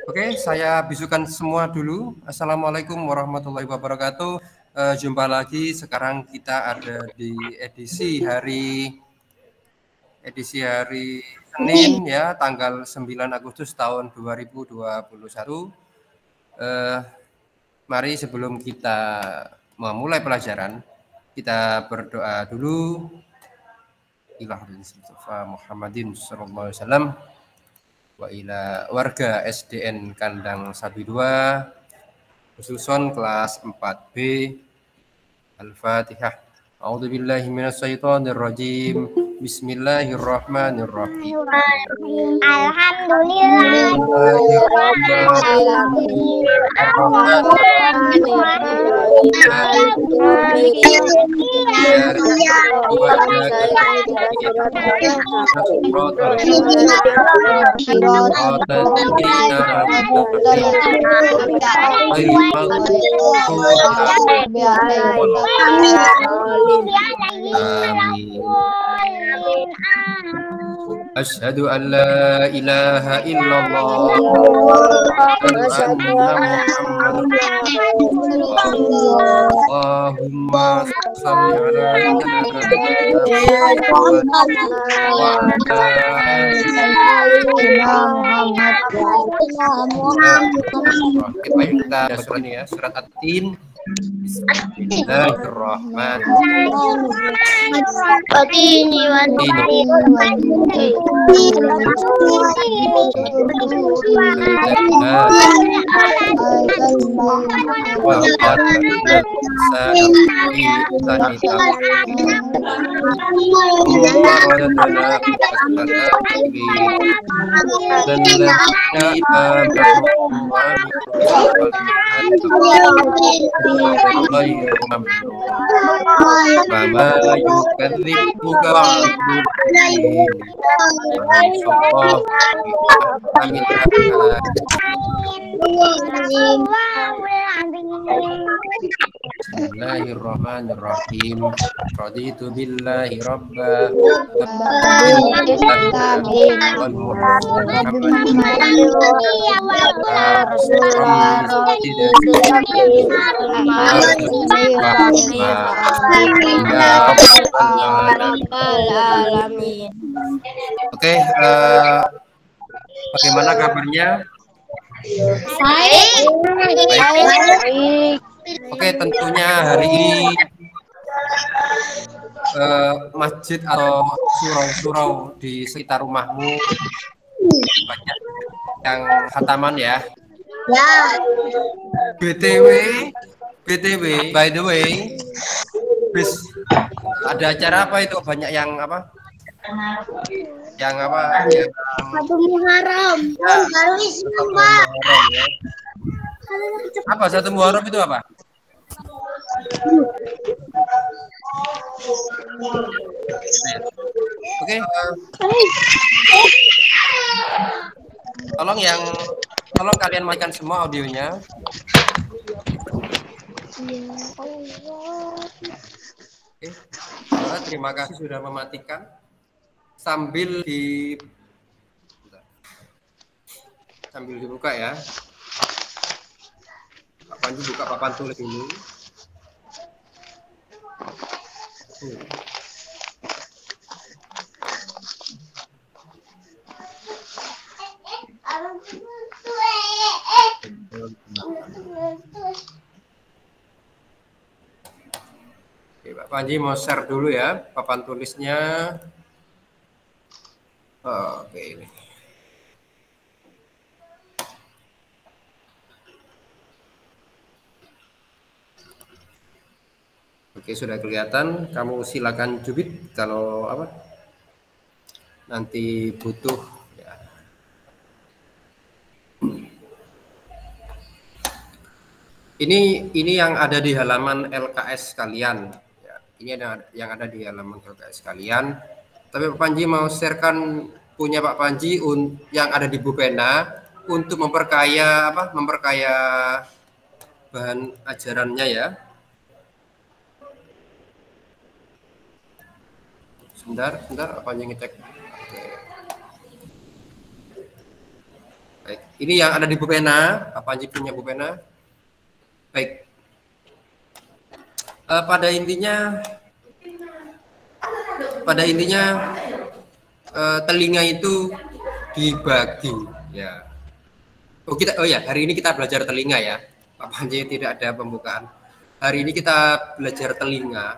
Oke, saya bisukan semua dulu. Assalamualaikum warahmatullahi wabarakatuh. Jumpa lagi. Sekarang kita ada di edisi hari Senin ya, tanggal 9 Agustus tahun 2021. Mari sebelum kita memulai pelajaran, kita berdoa dulu. Ilahil Mustafa Muhammadin sallallahu alaihi wasallam. Wa ila warga SDN Kandang Sabi 2 khususon kelas 4B. Al-Fatihah. A'udzubillahi minasyaitonir rajim. Bismillahirrahmanirrahim. Asyhadu an la ilaha illallah Allahumma shalli ala Muhammad. Surat At-Tin. Bismillahirrahmanirrahim. Raditu billahi rabba Oke, bagaimana kabarnya? Baik. Oke, tentunya hari ini masjid atau surau-surau di sekitar rumahmu banyak yang khataman ya. Ya. BTW, by the way, ada acara apa itu? Banyak yang apa? Yang apa? Yang Satu Muharram. Baru Islam, Pak. Ya. Apa satu Muharram itu apa? Oke. Tolong kalian matikan semua audionya. Oke. Terima kasih sudah mematikan. Sambil dibuka ya. Pak Panji buka papan tulis dulu. Oke, Pak Panji mau share dulu ya papan tulisnya. Oke, ini. Oke, sudah kelihatan. Kamu silakan cubit kalau apa? Nanti butuh ya. Ini yang ada di halaman LKS kalian. Ya, ini yang ada di halaman LKS kalian. Tapi Pak Panji mau sharekan punya Pak Panji yang ada di Bupena untuk memperkaya bahan ajarannya ya. Sebentar Pak Panji ngecek. Oke. ini yang ada di buku pena. Pak Panji punya buku pena. Baik. Pada intinya telinga itu dibagi ya. Oh ya, hari ini kita belajar telinga ya. Pak Panji tidak ada pembukaan. Hari ini kita belajar telinga.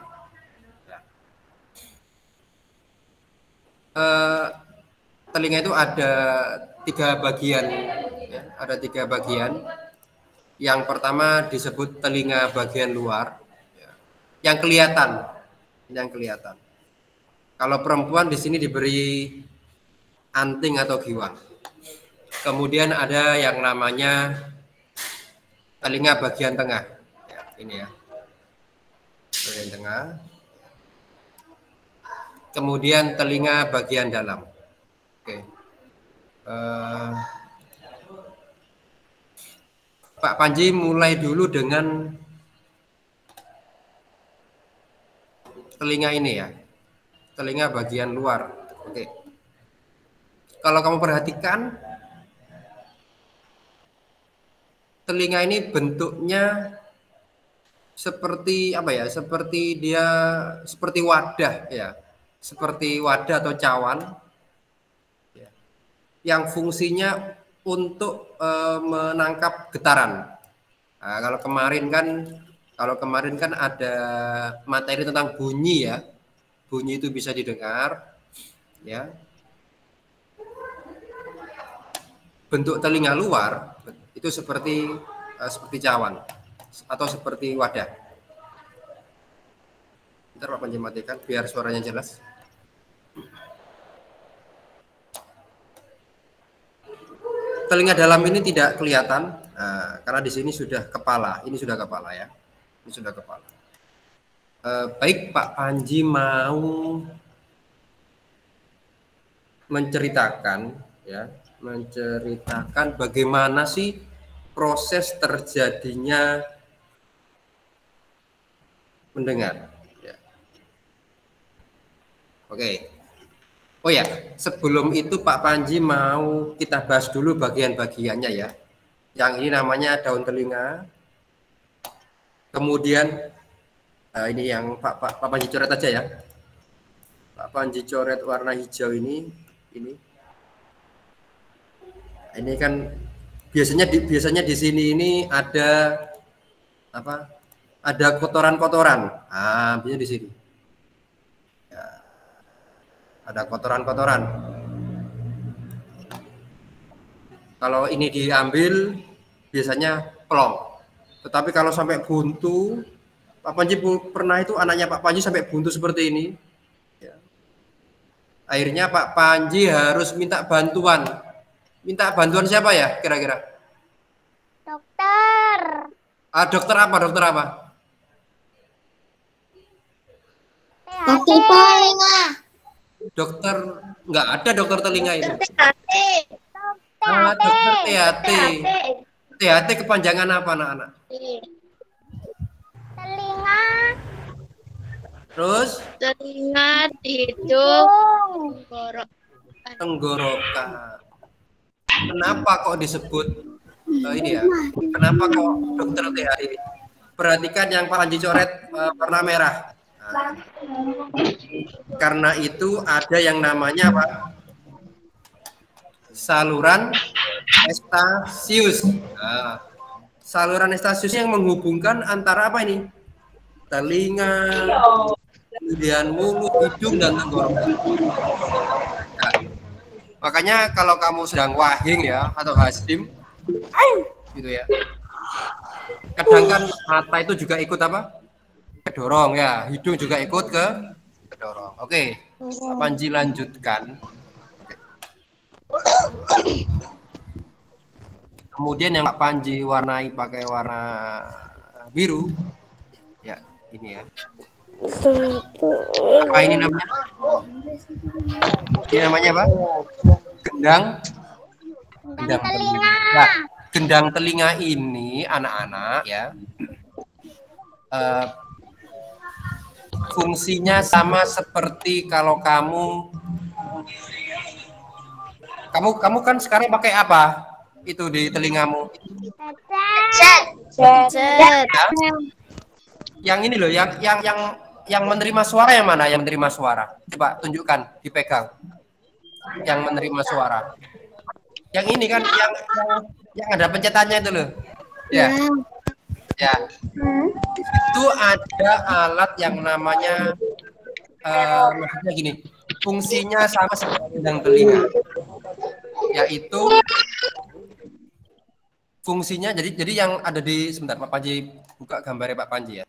Ya. Telinga itu ada 3 bagian ya. Ada 3 bagian. Yang pertama disebut telinga bagian luar ya. Yang kelihatan. Kalau perempuan di sini diberi anting atau giwang. Kemudian ada yang namanya telinga bagian tengah. Ya, ini ya. Bagian tengah. Kemudian telinga bagian dalam. Oke. Pak Panji mulai dulu dengan telinga ini ya. Telinga bagian luar. Oke. Kalau kamu perhatikan, telinga ini bentuknya seperti apa ya? Seperti wadah ya. Seperti wadah atau cawan ya, yang fungsinya untuk menangkap getaran. Nah, kalau kemarin kan ada materi tentang bunyi ya. Bunyi itu bisa didengar ya. Bentuk telinga luar itu seperti cawan atau seperti wadah. Ntar Pak Panji matikan biar suaranya jelas. Telinga dalam ini tidak kelihatan karena di sini sudah kepala. Ini sudah kepala ya. Ini sudah kepala. Baik, Pak Panji mau menceritakan bagaimana sih proses terjadinya mendengar. Ya. Oke. Oh ya, sebelum itu Pak Panji mau kita bahas dulu bagian-bagiannya ya. Yang ini namanya daun telinga. Kemudian ini yang Pak Panji coret aja ya. Pak Panji coret warna hijau ini. Ini kan biasanya di sini ini ada apa? Ada kotoran-kotoran. Biasanya di sini. Ada kotoran-kotoran. Kalau ini diambil biasanya plong. Tetapi kalau sampai buntu, Pak Panji pernah itu anaknya Pak Panji sampai buntu seperti ini. Ya. Akhirnya Pak Panji harus minta bantuan. Minta bantuan siapa ya kira-kira? Dokter. Dokter apa? Dokter apa? Dokter telinga. Dokter nggak ada dokter telinga itu. Dokter THT. THT kepanjangan apa anak-anak? Telinga. Terus? Telinga, hidung, tenggorokan. Kenapa kok disebut ini ya? Kenapa kok dokter THT? Perhatikan yang Pak Panji coret warna merah. Karena itu ada yang namanya apa? Saluran Eustachius. Saluran Eustachius yang menghubungkan antara apa ini? Telinga, kemudian mulut, hidung, dan tenggorokan. Makanya kalau kamu sedang wahing ya atau hasdim, gitu ya. Kadang kan mata itu juga ikut apa? Kedorong ya, hidung juga ikut kedorong. Oke, Pak Panji lanjutkan. Kemudian yang Pak Panji warnai pakai warna biru, ya ini ya. Apa ini namanya? Ini namanya apa? Gendang telinga. Nah, gendang telinga ini anak-anak ya. Fungsinya sama seperti kalau kamu kan sekarang pakai apa? itu di telingamu? Set. Ya. Yang ini loh, yang menerima suara yang mana? Yang menerima suara. Coba tunjukkan, dipegang. Yang menerima suara. Yang ini kan yang ada pencetannya itu loh. Ya. Ya. Itu ada alat yang namanya maksudnya gini, fungsinya sama seperti gendang telinga. Yaitu fungsinya jadi yang ada di sebentar Pak Panji buka gambarnya Pak Panji ya.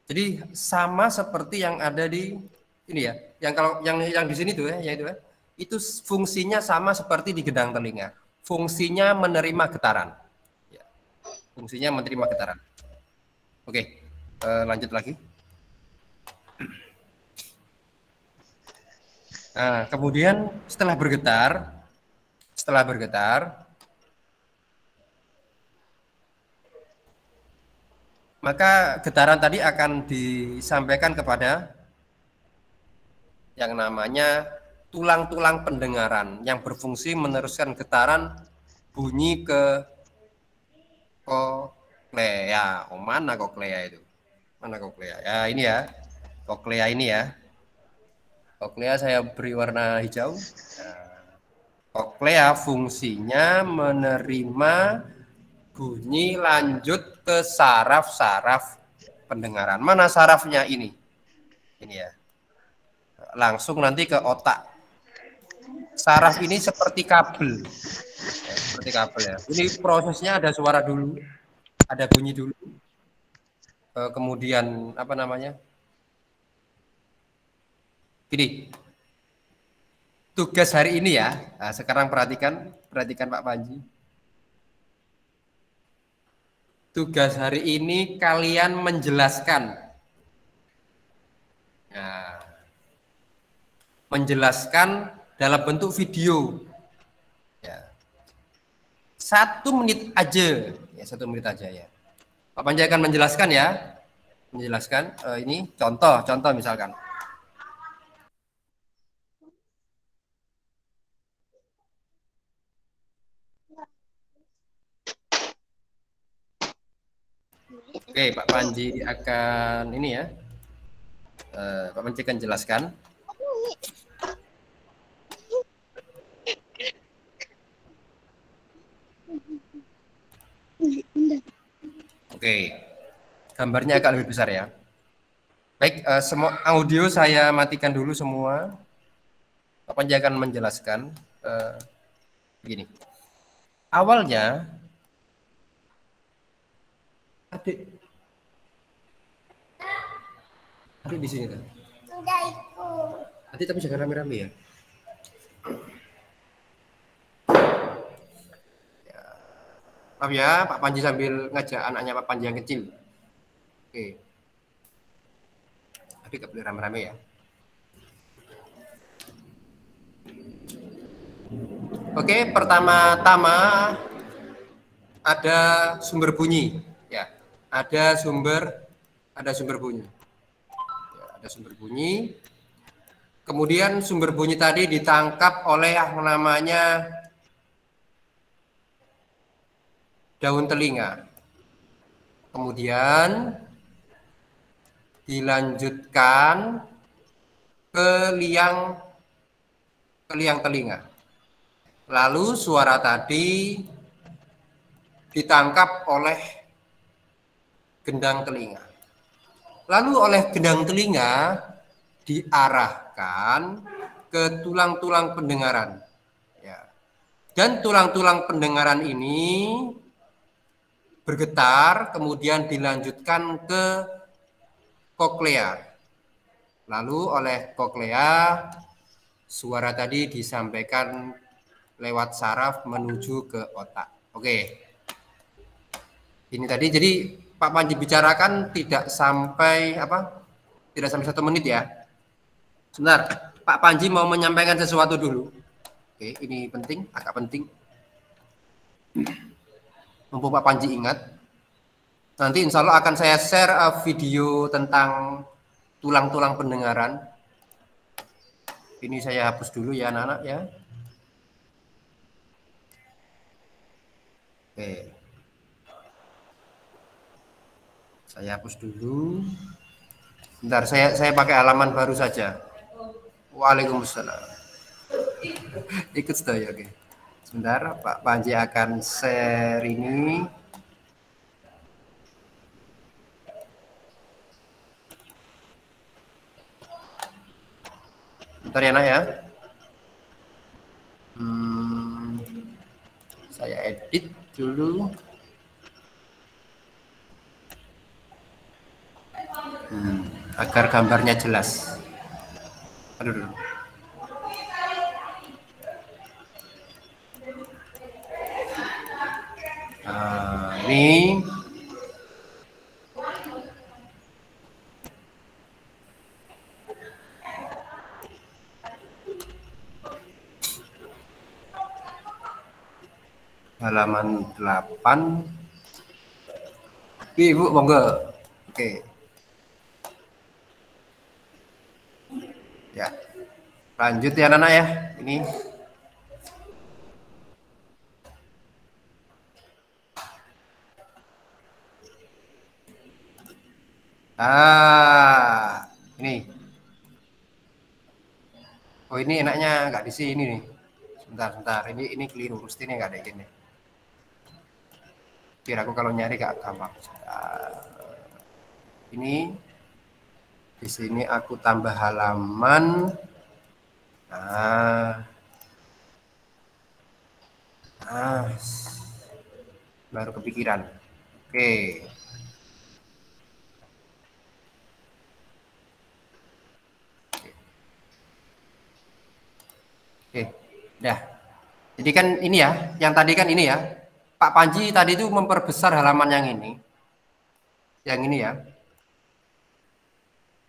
Jadi sama seperti yang ada di ini ya, yang kalau yang di sini tuh ya, itu ya, itu fungsinya sama seperti di gendang telinga. Fungsinya menerima getaran. Ya. Fungsinya menerima getaran. Oke, lanjut lagi. Nah, kemudian setelah bergetar, maka getaran tadi akan disampaikan kepada yang namanya tulang-tulang pendengaran yang berfungsi meneruskan getaran bunyi ke koklea. Oh, mana koklea itu? Mana koklea? Ya, ini ya. Koklea ini ya. Koklea saya beri warna hijau. Nah, koklea fungsinya menerima bunyi lanjut ke saraf-saraf pendengaran. Mana sarafnya ini? Ini ya. Langsung nanti ke otak. Saraf ini seperti kabel. Ya, seperti kabel ya. Ini prosesnya ada suara dulu, ada bunyi dulu. Kemudian apa namanya? Gini. Tugas hari ini ya. Nah, sekarang perhatikan Pak Panji. Tugas hari ini kalian menjelaskan. Nah, menjelaskan dalam bentuk video. Ya. 1 menit aja. Ya, 1 menit aja ya. Pak Panji akan menjelaskan ya. Menjelaskan ini contoh misalkan. Oke, Pak Panji akan ini ya. Pak Panji akan jelaskan. Oke, gambarnya agak lebih besar ya. Baik, semua audio saya matikan dulu semua. Pak Panji akan menjelaskan begini. Awalnya, adik di sini kan? Adik tapi jangan rame-rame ya. Maaf ya, Pak Panji sambil ngajak anaknya Pak Panji yang kecil. Oke. Adik gak boleh rame-rame ya. Oke, pertama-tama ada sumber bunyi. Ya, ada sumber bunyi. Ya, ada sumber bunyi. Kemudian sumber bunyi tadi ditangkap oleh yang namanya daun telinga. Kemudian dilanjutkan ke liang telinga. Lalu suara tadi ditangkap oleh gendang telinga. Lalu oleh gendang telinga diarahkan ke tulang-tulang pendengaran. Ya. Dan tulang-tulang pendengaran ini bergetar, kemudian dilanjutkan ke koklea. Lalu oleh koklea, suara tadi disampaikan lewat saraf menuju ke otak. Oke. Ini tadi, jadi Pak Panji bicarakan tidak sampai 1 menit ya. Sebentar, Pak Panji mau menyampaikan sesuatu dulu. Oke, ini penting, agak penting. Mumpung Pak Panji ingat. Nanti insya Allah akan saya share video tentang tulang-tulang pendengaran. Ini saya hapus dulu ya anak-anak ya. Oke. Saya hapus dulu. Bentar, saya pakai halaman baru saja. Waalaikumsalam. Ikut sedaya, oke. Sebentar, Pak Panji akan share ini. Bentar ya, Nak ya. Saya edit dulu. Agar gambarnya jelas. Aduh. Nah, ini halaman 8. Ibu monggo. Oke. Ya. Lanjut ya anak-anak ya. Ini ini. Oh, ini enaknya nggak di sini nih. Sebentar. Ini keliru. Mesti ini nggak ada gini. Biar aku kalau nyari gak gampang. Ini di sini aku tambah halaman. Baru kepikiran. Oke. Dah. Jadi kan ini ya, yang tadi kan ini ya. Pak Panji tadi itu memperbesar halaman yang ini. Yang ini ya.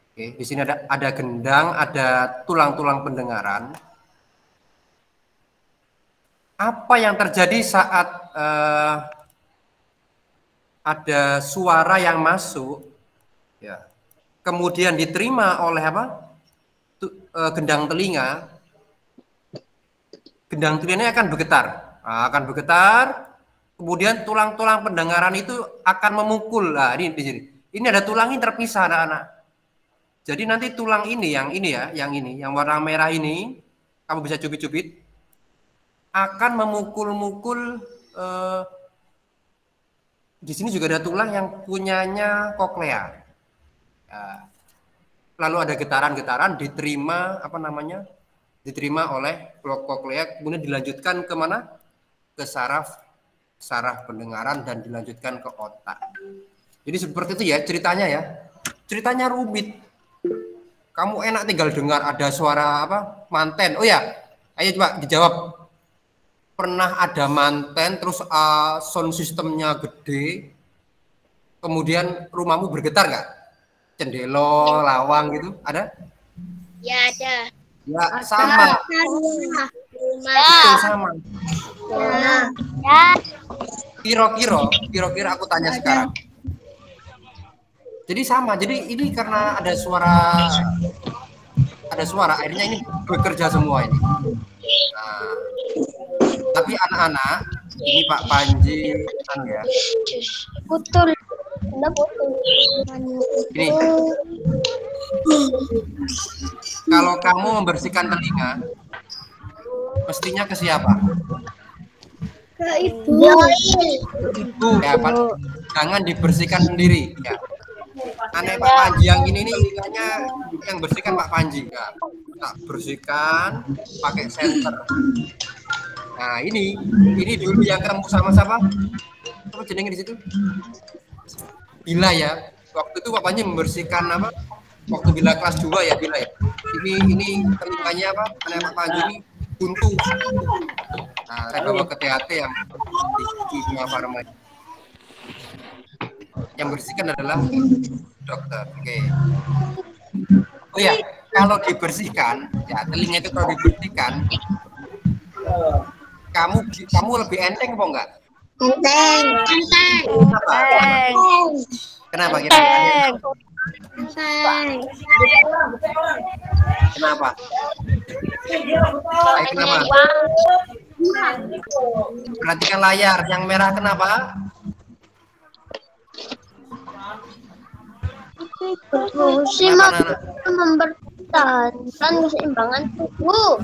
Oke, di sini ada gendang, ada tulang-tulang pendengaran. Apa yang terjadi saat ada suara yang masuk, ya, kemudian diterima oleh gendang telinga? Gendang telinganya akan bergetar, kemudian tulang-tulang pendengaran itu akan memukul. Nah, ini di sini. Ini ada tulang yang terpisah, anak-anak. Jadi nanti tulang ini, yang warna merah ini, kamu bisa cubit-cubit, akan memukul-mukul. Di sini juga ada tulang yang punyanya koklea. Lalu ada getaran-getaran diterima oleh koklea, kemudian dilanjutkan ke mana? Ke saraf pendengaran dan dilanjutkan ke otak. Jadi seperti itu ya ceritanya ya. Ceritanya rumit. Kamu enak tinggal dengar ada suara manten. Oh ya, ayo coba dijawab. Pernah ada manten terus sound sistemnya gede, kemudian rumahmu bergetar nggak? Cendelo, lawang gitu, ada? Ya ada. Ya sama. Itu sama. Ya. Kira-kira aku tanya sekarang. Jadi sama. Jadi ini karena ada suara, akhirnya ini bekerja semua ini. Nah, tapi anak-anak, ini Pak Panji, ya. Betul. Ini. Kalau kamu membersihkan telinga, mestinya ke siapa? Ke ibu. Ibu, ya Pak. Jangan dibersihkan sendiri. Ya. Aneh Pak Panji yang ini nih, yang bersihkan Pak Panji. Ya. Tak bersihkan, pakai senter. Nah ini dulu yang kamu sama-sama. Apa jenengnya di situ? Bila ya. Waktu itu Pak Panji membersihkan waktu Bila kelas 2 ya Bila ya. Ini telinganya Aneh Pak Panji ini buntu. Nah, saya bawa ke THT yang di Kimia Farma. Yang bersihkan adalah dokter. Oke. Oh ya, kalau dibersihkan, ya telinga itu kalau dibersihkan, kamu lebih enteng apa enggak? Enteng. Kenapa kira-kira? Enteng. Kenapa? Kenapa? Perhatikan layar, yang merah kenapa? Fungsi mempertahankan keseimbangan tubuh.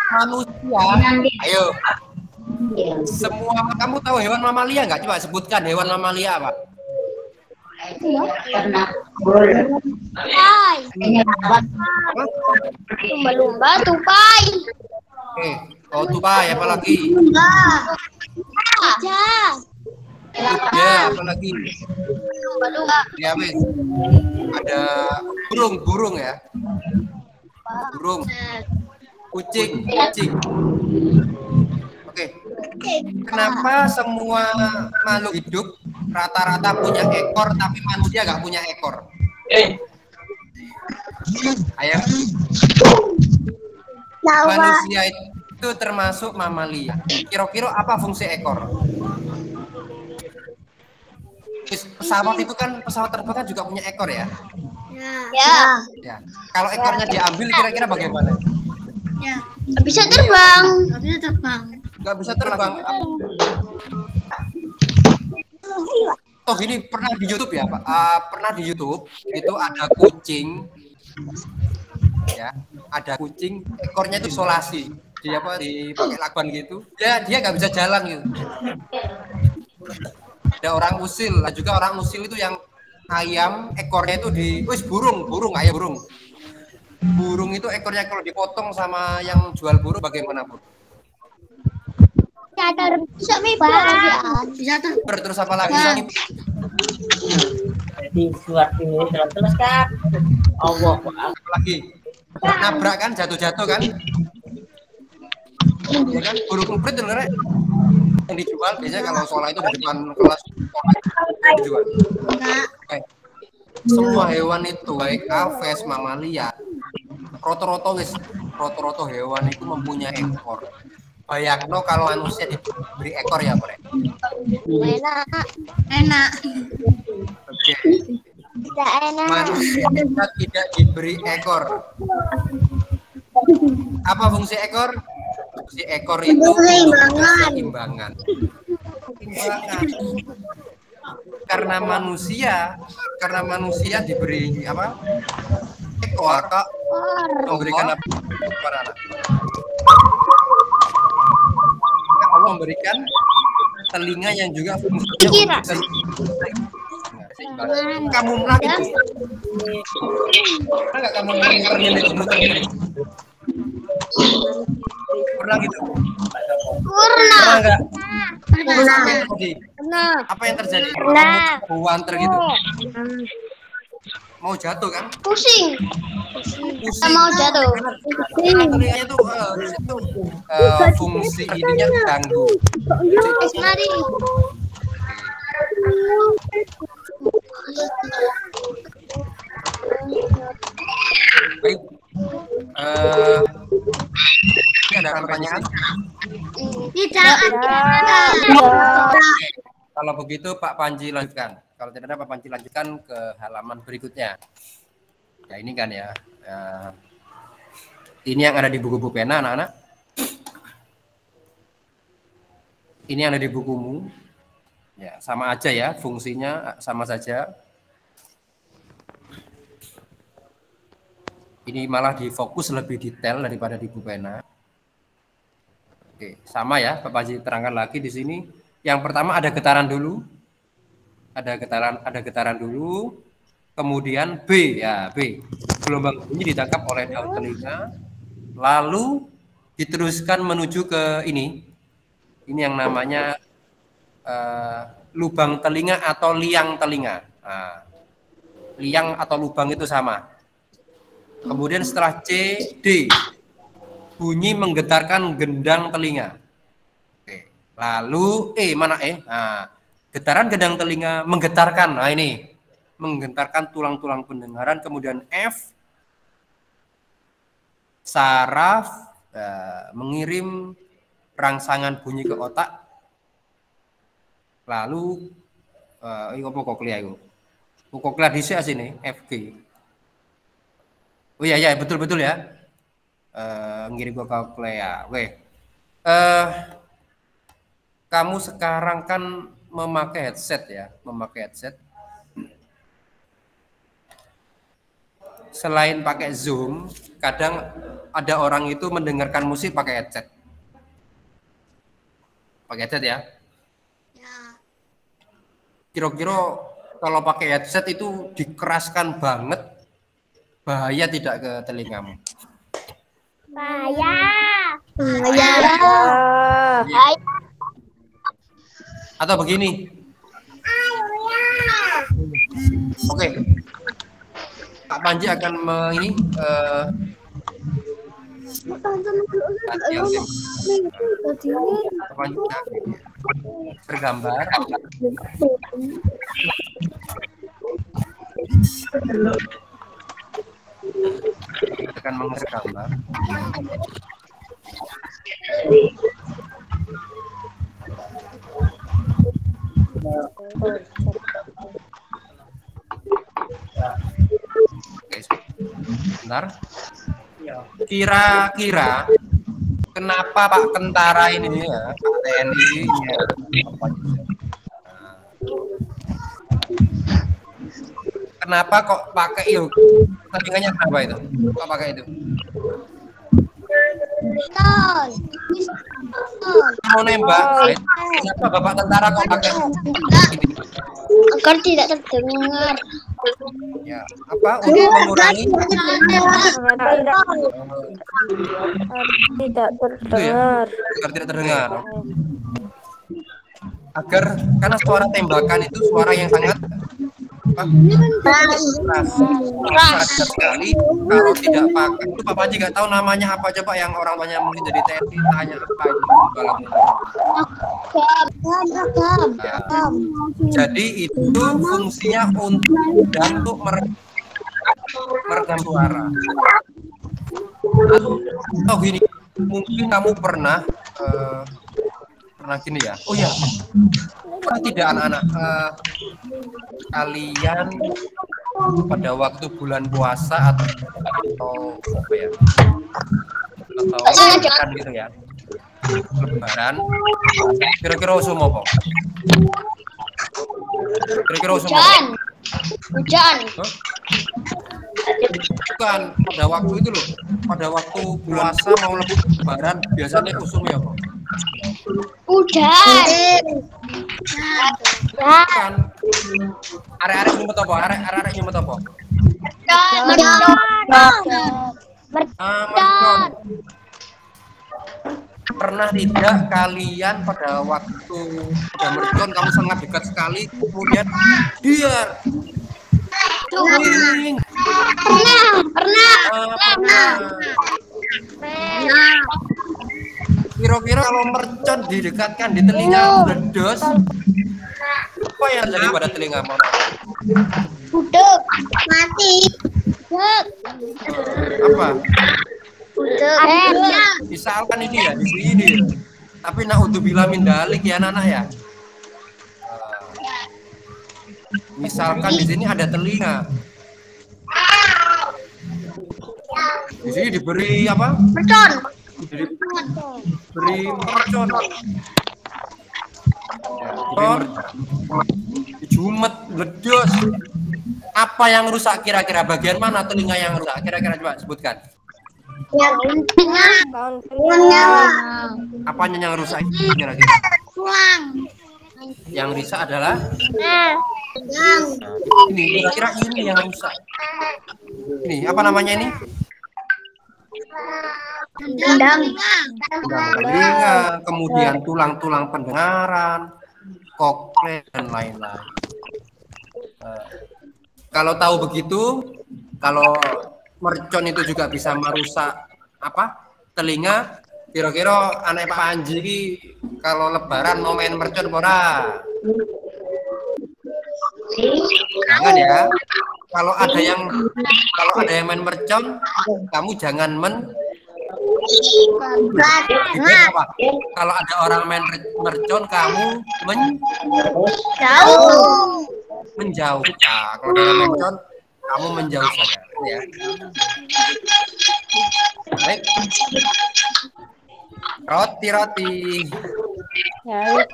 Manusia, ayo. Semua, kamu tahu hewan mamalia nggak? Coba sebutkan hewan mamalia apa? Tupai. Lumba-lumba, tupai. Oke, oh tupai, apa lagi? Gajah. Ya, apa lagi? Lumba-lumba. Ya, wes. Ada burung ya. Burung, kucing. Oke. Kenapa semua makhluk hidup rata-rata punya ekor, tapi manusia nggak punya ekor? Ayo. Manusia itu termasuk mamalia. Kira-kira apa fungsi ekor? Pesawat itu kan, pesawat terbang kan juga punya ekor ya? Ya. Kalau ekornya diambil, kira-kira bagaimana? Ya. Nggak bisa terbang. Nggak bisa terbang. Oh, ini pernah di YouTube ya, Pak? Pernah di YouTube itu ada kucing, ya, ada kucing ekornya itu isolasi, dia apa dipakai lakban gitu, dia nggak bisa jalan gitu. Ada orang usil, juga orang usil itu yang ayam ekornya itu burung itu ekornya kalau dipotong sama yang jual burung bagaimana, Bu? Bisa Terus apa lagi? Jadi surat ini terus kan Allah lagi nabrak kan, jatuh kan, ya kan, burung kumprit sebenarnya yang dijual biasanya kalau sekolah itu di depan kelas sekolah dijual. Okay. Semua hewan itu baik aves, mamalia, roto-roto hewan itu mempunyai ekor. Bayangno kalau manusia diberi ekor ya, Bre? Enak. Oke. Tidak enak. Manusia tidak diberi ekor. Apa fungsi ekor? Fungsi ekor itu keseimbangan. Karena manusia diberi apa? Ekor, memberikan apa kepada anak? Allah memberikan telinga yang juga fungsinya kamu pernah gitu? Pernah nggak kamu pernah gitu? Pernah nggak? Apa yang terjadi? Buanter gitu. Mau jatuh kan? Pusing. Mau jatuh. Telinganya itu fungsi ininya terganggu. Mari. Baik. Ini ada pertanyaan? Tidak ada. Kalau begitu Pak Panji lanjutkan. Kalau tidak ada Pak Panji lanjutkan ke halaman berikutnya. Ya ini kan ya. Ini yang ada di buku pena anak-anak. Ini yang ada di bukumu. Ya, sama aja ya, fungsinya sama saja. Ini malah difokus lebih detail daripada di buku pena. Oke, sama ya, Pak Panji terangkan lagi di sini. Yang pertama ada getaran dulu. Ada getaran dulu. Kemudian B, ya B. Gelombang bunyi ditangkap oleh daun telinga. Lalu diteruskan menuju ke ini. Ini yang namanya lubang telinga atau liang telinga. Nah, liang atau lubang itu sama. Kemudian setelah C, D. Bunyi menggetarkan gendang telinga. Oke. Lalu mana E? Nah, getaran gendang telinga menggetarkan. Nah ini. Menggetarkan tulang-tulang pendengaran. Kemudian F. Saraf mengirim rangsangan bunyi ke otak. Lalu apa koklea itu? Koklea di sini FG. Oh iya betul ya. Ngirim ke koklea. Weh. Kamu sekarang kan memakai headset ya, memakai headset. Selain pakai Zoom, kadang ada orang itu mendengarkan musik pakai headset. Pakai headset ya? Ya. Kira-kira kalau pakai headset itu dikeraskan banget, bahaya tidak ke telingamu? Bahaya. Atau begini? Oke. Pak Panji akan ini bergambar. Akan mengeras gambar. Oke, sebentar. Kira-kira kenapa Pak Tentara ini ya, Pak TNI ya, kenapa kok pakai itu? Telinganya kenapa itu? Kok pakai itu? Mau nembak? Kenapa Bapak Tentara kok pakai ini? Agar tidak terdengar. Ya, apa? Untuk mengurangi tidak itu ya? Agar tidak terdengar. Agar karena suara tembakan itu suara yang sangat keras sekali. Kalau tidak pakai itu Pak Panji nggak tahu namanya apa aja Pak, yang orang tuanya mungkin jadi TNI tanya apa itu nah, jadi itu fungsinya untuk meredam suara. Atau gini, mungkin kamu pernah gini ya. Oh ya, tidak anak-anak kalian pada waktu bulan puasa atau apa ya, atau lebaran gitu ya, lebaran, kira-kira usum apa? Kira-kira usum apa? Hujan. Huh? Bukan, pada waktu itu loh, pada waktu puasa mau lebaran biasanya usum ya Pak? Hujan. Bukan. Arek-arek nyumet apa? Arek-arek nyumet apa? Mercon. Pernah tidak kalian pada waktu pada mercon kamu sangat dekat sekali, kemudian biar pernah. Kira-kira kalau mercon didekatkan di telinga meledos, apa yang terjadi pada telinga mau? Budek. Mati. Apa? Budek. Misalkan ini ya di sini, tapi naudzubillah min dalik ya anak-anak ya. Misalkan di sini ada telinga, di sini diberi apa? Mercon. Beri mercon. Jumet, ledos. Apa yang rusak kira-kira? Bagian mana telinga yang rusak? Kira-kira coba sebutkan. Apanya yang rusak kira-kira? Yang rusak adalah ini, kira-kira ini yang rusak. Ini apa namanya ini? Telinga, kemudian tulang-tulang pendengaran, koklea dan lain-lain. Kalau tahu begitu, kalau mercon itu juga bisa merusak apa? Telinga. Kira-kira anak Pak Panji ini kalau lebaran mau main mercon ora? Jangan ya. Kalau ada yang main mercon, kamu jangan apa? Kalau ada orang main mercon, kamu menjauh. Nah, kalau ada mercon, kamu menjauh saja, ya. Baik. Roti. Ya.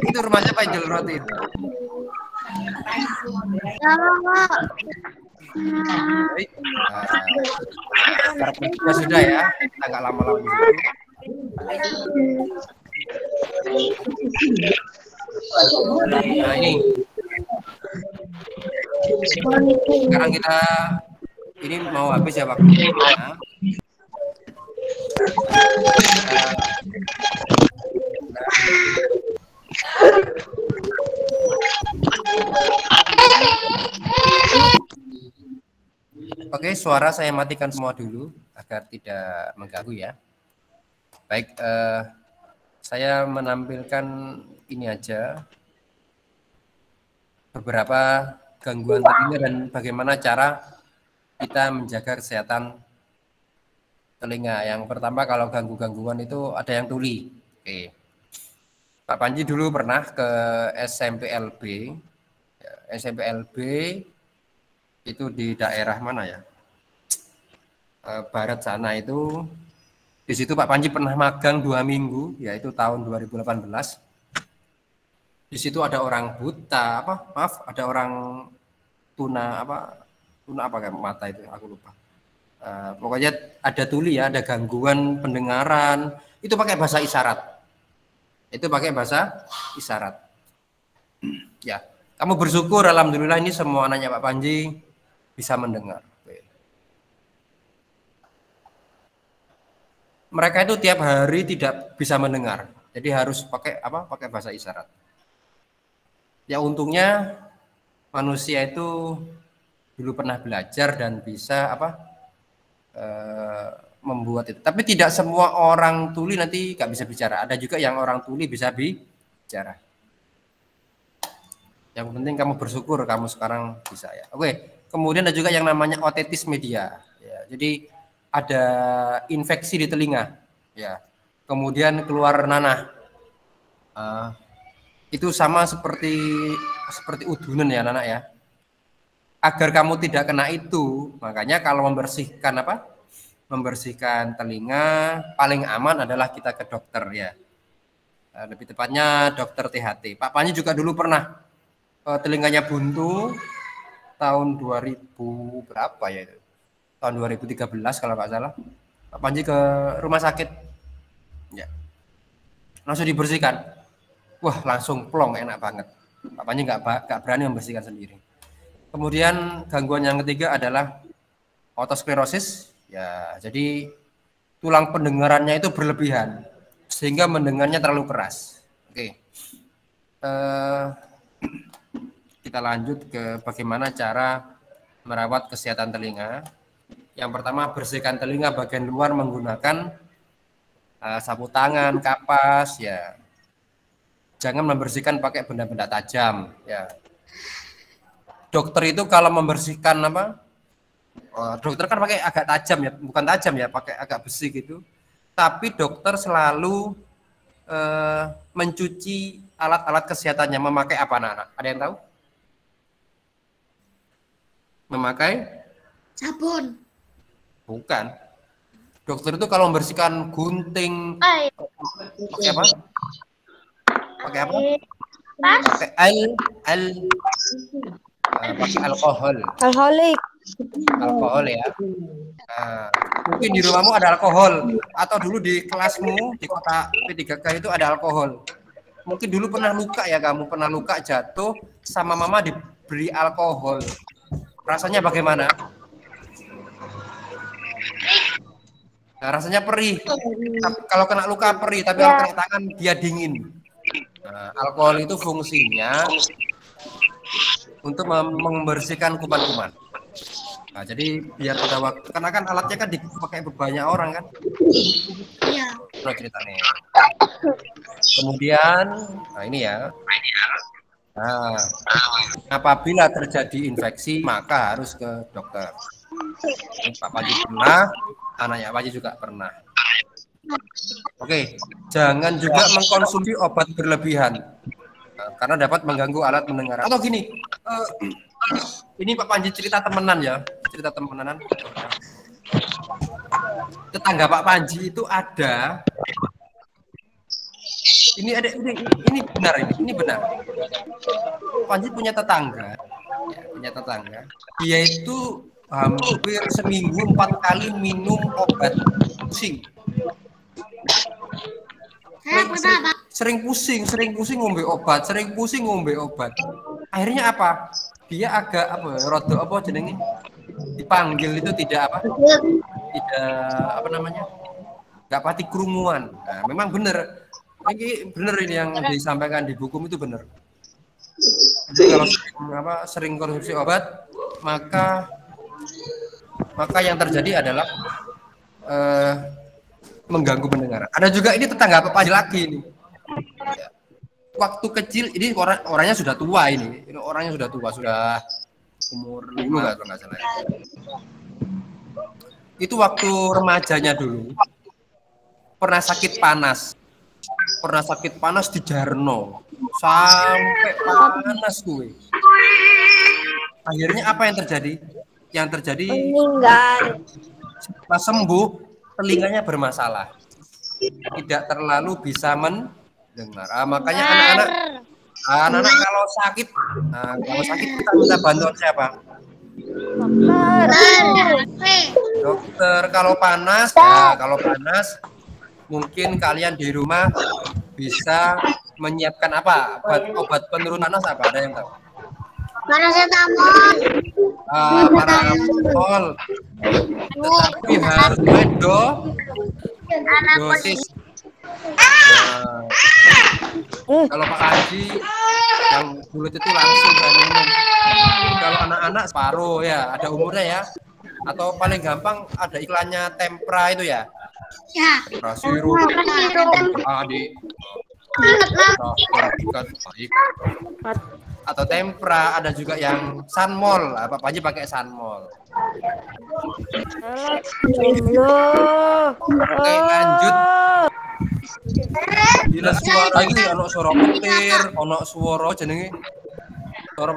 Itu rumahnya Pak jual roti. Baik. Sudah ya, agak lama-lama di situ. Nah ini. Sekarang kita ini mau habis ya waktunya. Oke, suara saya matikan semua dulu agar tidak mengganggu ya. Baik, saya menampilkan ini aja beberapa gangguan telinga dan bagaimana cara kita menjaga kesehatan telinga. Yang pertama, kalau gangguan itu ada yang tuli. Oke. Pak Panji dulu pernah ke SMP LB. SMP LB itu di daerah mana ya? Barat sana itu. Di situ Pak Panji pernah magang 2 minggu, yaitu tahun 2018. Di situ ada orang buta, ada orang tuna kayak mata itu, aku lupa. Pokoknya ada tuli ya, ada gangguan pendengaran, itu pakai bahasa isyarat. Ya, kamu bersyukur, alhamdulillah ini semua anaknya Pak Panji bisa mendengar. Mereka itu tiap hari tidak bisa mendengar, jadi harus pakai bahasa isyarat. Ya untungnya manusia itu dulu pernah belajar dan bisa membuat itu. Tapi tidak semua orang tuli nanti nggak bisa bicara. Ada juga yang orang tuli bisa bicara. Yang penting kamu bersyukur kamu sekarang bisa ya. Oke. Kemudian ada juga yang namanya otitis media. Ya, jadi ada infeksi di telinga, ya. Kemudian keluar nanah. Itu sama seperti udunan ya, anak ya. Agar kamu tidak kena itu, makanya kalau membersihkan telinga paling aman adalah kita ke dokter ya. Lebih tepatnya dokter THT. Pak Panji juga dulu pernah telinganya buntu tahun 2000 berapa ya itu? Tahun 2013 kalau nggak salah. Pak Panji ke rumah sakit. Ya. Langsung dibersihkan. Wah, langsung plong, enak banget. Pak Panji nggak berani membersihkan sendiri. Kemudian gangguan yang ketiga adalah otosklerosis. Ya, jadi tulang pendengarannya itu berlebihan sehingga mendengarnya terlalu keras. Oke. Kita lanjut ke bagaimana cara merawat kesehatan telinga. Yang pertama, bersihkan telinga bagian luar menggunakan sapu tangan, kapas, ya. Jangan membersihkan pakai benda-benda tajam, ya. Dokter itu kalau membersihkan dokter kan pakai agak tajam ya, bukan tajam ya, pakai agak besi gitu. Tapi dokter selalu mencuci alat-alat kesehatannya memakai apa, anak-anak? Ada yang tahu? Memakai Sabun. Bukan. Dokter itu kalau membersihkan gunting pakai apa? Pakai apa? Pakai pakai alkohol. Alkohol ya. Mungkin di rumahmu ada alkohol atau dulu di kelasmu di kota P3K itu ada alkohol. Mungkin dulu pernah luka ya, kamu pernah luka jatuh sama mama diberi alkohol. Rasanya bagaimana? Nah, rasanya perih. Kalau kena luka perih, tapi kalau kena tangan dia dingin. Nah, alkohol itu fungsinya untuk membersihkan kuman-kuman. Nah, jadi biar pada waktu, karena kan alatnya kan dipakai banyak orang kan. Iya. Ceritanya. Kemudian, nah ini ya. Nah, apabila terjadi infeksi maka harus ke dokter. Pak Panji pernah, anaknya Pak Panji juga pernah. Oke, jangan juga mengkonsumsi obat berlebihan karena dapat mengganggu alat pendengaran. Atau gini, ini Pak Panji cerita temenan ya, cerita temenan. tetangga Pak Panji itu ada. Ini benar ini benar. Pak Panji punya tetangga, ya, punya tetangga. Dia itu hampir seminggu 4 kali minum obat pusing. Sering pusing ngombe obat, Akhirnya apa? Dia agak rodo apa jenenge? Dipanggil itu tidak nggak pati kerumuan. Nah, memang benar. Ini benar ini yang disampaikan di buku itu benar. Jadi kalau sering konsumsi obat, maka yang terjadi adalah mengganggu pendengaran. Ada juga ini tetangga Pak Panji lagi ini. Waktu kecil ini orangnya sudah tua ini. Ini orangnya sudah tua, sudah umur 5 nggak salah. Itu waktu remajanya dulu pernah sakit panas di Jarno sampai panas gue. Akhirnya apa yang terjadi? Yang terjadi setelah sembuh telinganya bermasalah, tidak terlalu bisa mendengar. Makanya anak-anak kalau sakit kita minta bantuan siapa? Dokter. Kalau panas mungkin kalian di rumah bisa menyiapkan apa? Obat penurun panas apa? Ada yang tahu? Paracetamol. Paracetamol. Tetapi harus dosis. Kalau Pak Haji yang bulat itu langsung kan minum. Kalau anak-anak separuh ya, ada umurnya ya. Atau paling gampang ada iklannya Tempra itu ya. Ya. Tempra sirup. Adik. Atau Tempra, ada juga yang Sunmol. Pak Panji pakai Sunmol. Oke, lanjut. Bila suara iki ono suara petir, ono suara jenenge suara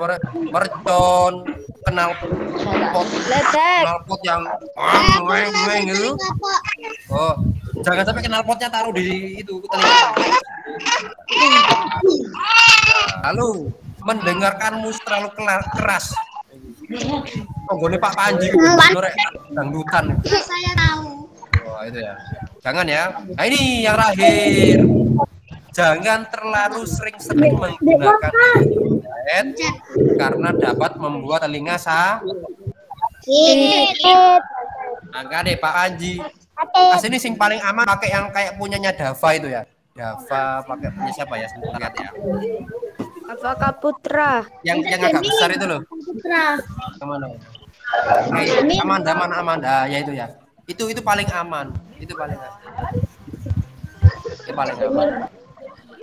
mercon, knalpot yang weng gitu. Oh, jangan sampai knalpotnya taruh di itu telinga. Lalu mendengarkanmu terlalu keras. Tonggone Pak Panji gorek dangdutan. Saya tahu. Oh, itu ya. Jangan ya. Nah, ini yang terakhir. Jangan terlalu sering-sering menggunakan headset karena dapat membuat telinga sakit. Angka deh Pak Panji. Ini sing paling aman pakai yang kayak punyanya Dava itu ya. Dava pakai punya siapa ya? Lihat ya. Apakah Putra? Yang agak besar itu loh. Putra. Kemana? Amanda ya itu ya. Itu paling aman. Itu paling aman.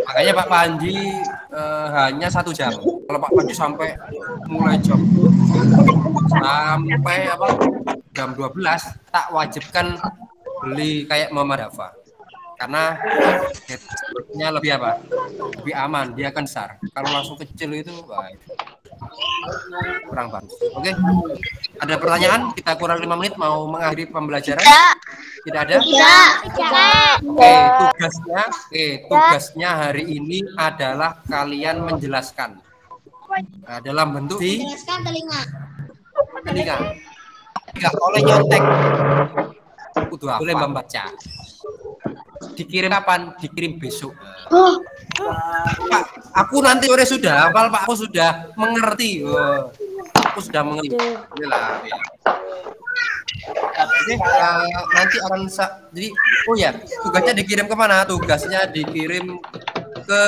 Makanya Pak Panji hanya 1 jam. Kalau Pak Panji sampai mulai jam jam 12 tak wajibkan beli kayak Mama Dava. Karena headsetnya lebih lebih aman, dia akan besar. Kalau langsung kecil itu kurang bagus. Oke. Ada pertanyaan? Kita kurang 5 menit mau mengakhiri pembelajaran. Tidak ada? Tugasnya hari ini adalah kalian menjelaskan dalam bentuk Jelaskan telinga. Tidak boleh nyontek. Boleh membaca. Dikirim kapan? Dikirim besok. Pak, aku nanti sore sudah hafal, Pak. Aku sudah mengerti. Aku sudah mengerti. Inilah. Ya. Jadi, nanti akan jadi tugasnya dikirim kemana? Tugasnya dikirim ke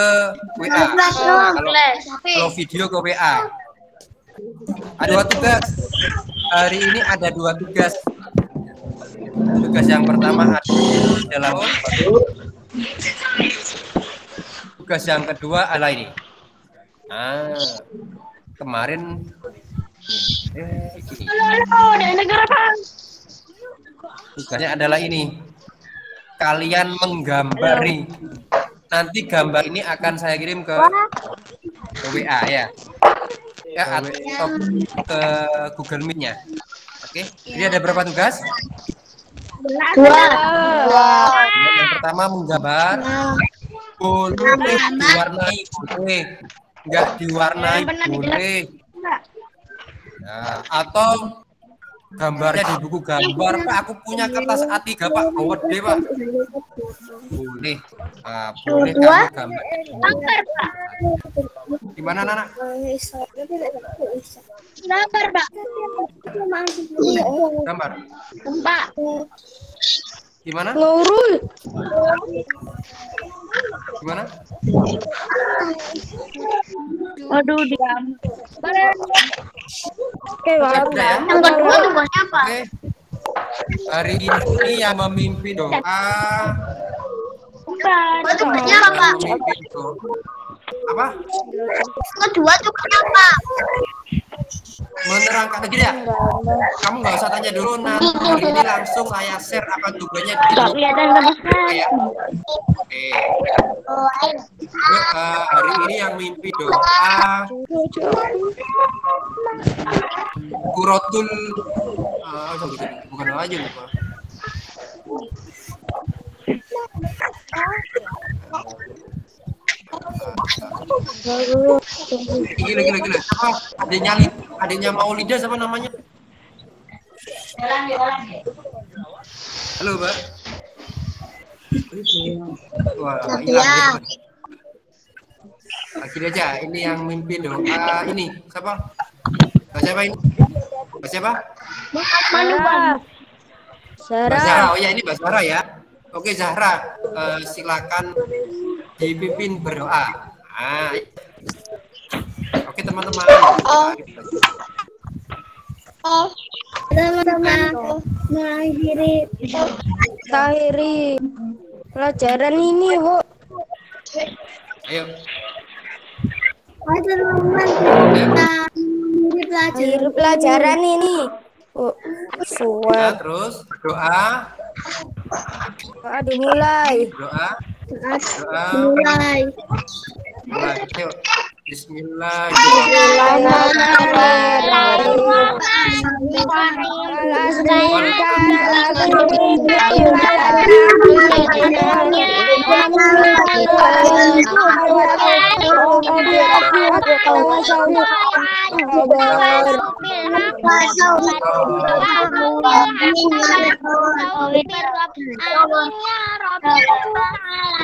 WA. Kalau video ke WA. Ada 2 tugas. Hari ini ada 2 tugas. Tugas yang pertama adalah tugas yang kedua adalah ini. Kemarin tugasnya adalah ini. Kalian menggambari. Nanti gambar ini akan saya kirim ke WA ya. Atau ke Google Meet-nya. Oke. Jadi ada berapa tugas? Dua. Yang pertama menggambar. Boleh diwarnai, boleh. Enggak diwarnai, boleh. Nah, atau gambarnya di buku gambar, Pak. Aku punya kertas A3, Pak. Gede, Pak. Boleh. Nah, boleh kamu gambar. Gambar, Pak. Gimana, Nana? Gambar, Pak. Gambar. Pak. Gimana? Nurul. Gimana? Waduh, digambar. Oke, baru. Sudah ya? Yang kedua tugasnya apa? Oke. Hari ini yang memimpin doa, Tugasnya apa, Pak? yang memimpin doa. Apa? Kedua tugasnya apa? Menerangkan lagi ya. Kamu nggak usah tanya dulu, nanti hari ini langsung saya share apa tugasnya di grup ya. Oke. Hari ini yang mimpi doa Kurotul bukan aja lupa. Gila. Siapa? Adiknya Maulida siapa namanya? Halo, Mbak. Wah, hilang. Akhirnya aja, ini yang mimpin doa ini siapa? Siapa ini? Siapa? Sarah. Mbak Zahra. Oh ya, ini Mbak Zahra ya. Oke, Zahra, silakan dipimpin berdoa. Nah, oke teman-teman. Teman-teman mengakhiri pelajaran ini, Bu. Ayo. teman-teman Akhir pelajaran ini. Bu. Ya, Suat. terus doa. Doa dimulai. Doa. mulai. Ayo.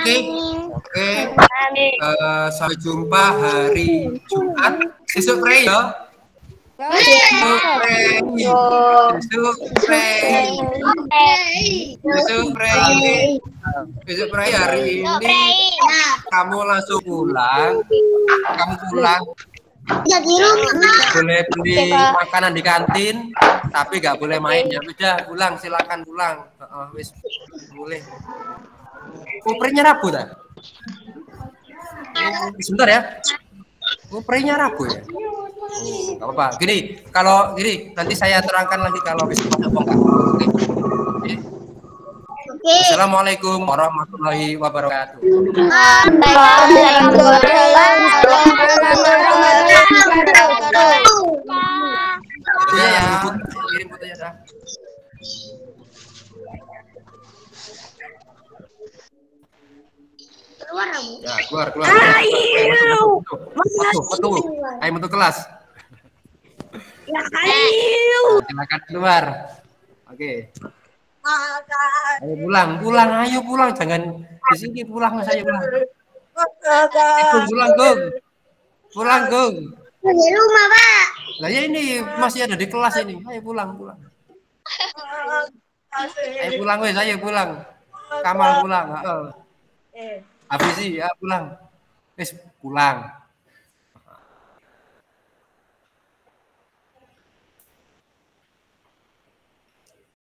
Oke. Sampai jumpa hari Jumat. Besok pray ya. Besok pray hari ini. Kamu langsung pulang. Ya di rumah. Boleh beli makanan di kantin, tapi nggak boleh main ya. Udah pulang, silakan pulang. Wis boleh. Kopernya Rabu dah. Sebentar ya. Kopernya Rabu ya. Nggak apa-apa. Gini, kalau gini nanti saya terangkan lagi kalau besok masuk apa enggak. Oke. Assalamualaikum warahmatullahi wabarakatuh. Ya, kirim fotonya dah. Ya, keluar. Betul. Ayo masuk kelas. Silakan keluar. Oke. Ayo pulang. Jangan di sini pulang, saya pulang. Pulang, Gung. Di rumah, Pak. Lah ya ini masih ada di kelas ini. Ayo pulang. Ayo pulang wes, ayo pulang. Kamal pulang. Hafizi ya pulang. Wes pulang.